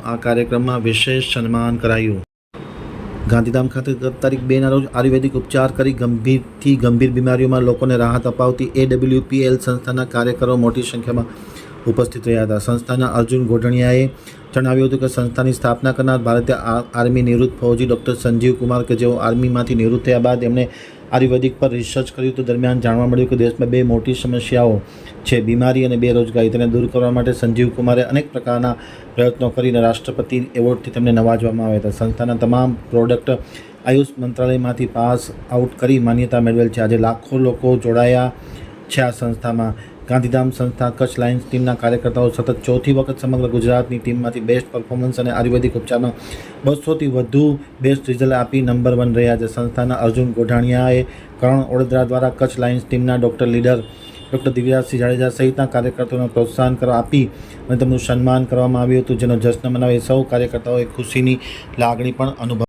આ કાર્યક્રમમાં વિશેષ સન્માન કરાયું। ગાંધીધામ ખાતે ગત તારીખ 2ના રોજ આયુર્વેદિક ઉપચાર કરી ગંભીરથી ગંભીર બીમારીઓમાં લોકોને રાહત અપાવતી AWPL સંસ્થાના કાર્યકરો મોટી સંખ્યામાં ઉપસ્થિત રહ્યા હતા। સંસ્થાના અર્જુન ગોઢણિયાએ જણાવ્યું હતું કે સંસ્થાની સ્થાપના કરનાર ભારતીય આર્મી નિવૃત્ત ફૌજી ડૉક્ટર સંજીવ કુમાર કે જેઓ આર્મીમાંથી નિવૃત્ત થયા બાદ એમણે આયુર્વેદિક પર રિસર્ચ કર્યું તો દરમિયાન જાણવા મળ્યું કે દેશમાં 2 મોટી સમસ્યાઓ છે, બીમારી અને બેરોજગારી। તેને દૂર કરવા માટે સંજીવ કુમારે અનેક પ્રકારના પ્રયત્નો કરીને રાષ્ટ્રપતિ એવોર્ડથી તેમને નવાજવામાં આવ્યા હતા। સંસ્થાના તમામ પ્રોડક્ટ આયુષ મંત્રાલયમાંથી પાસ આઉટ કરી માન્યતા મેળવેલ છે। આજે લાખો લોકો જોડાયા છે આ સંસ્થામાં। ગાંધીધામ સંસ્થા કચ્છ લાયન્સ ટીમના કાર્યકર્તાઓ સતત ચોથી વખત સમગ્ર ગુજરાતની ટીમમાંથી બેસ્ટ પરફોર્મન્સ અને આયુર્વેદિક ઉપચારમાં 200થી વધુ બેસ્ટ રિઝલ્ટ આપી નંબર 1 રહ્યા છે। સંસ્થાના અર્જુન ગોઢાણીયાએ કરણ ઓડેદરા દ્વારા કચ્છ લાયન્સ ટીમના ડૉક્ટર દિવ્યાસિંહ જાડેજા સહિતના કાર્યકર્તાઓને પ્રોત્સાહન આપી અને તેમનું સન્માન કરવામાં આવ્યું હતું, જેનો જશ્ન મનાવી સૌ કાર્યકર્તાઓએ ખુશીની લાગણી પણ અનુભવી।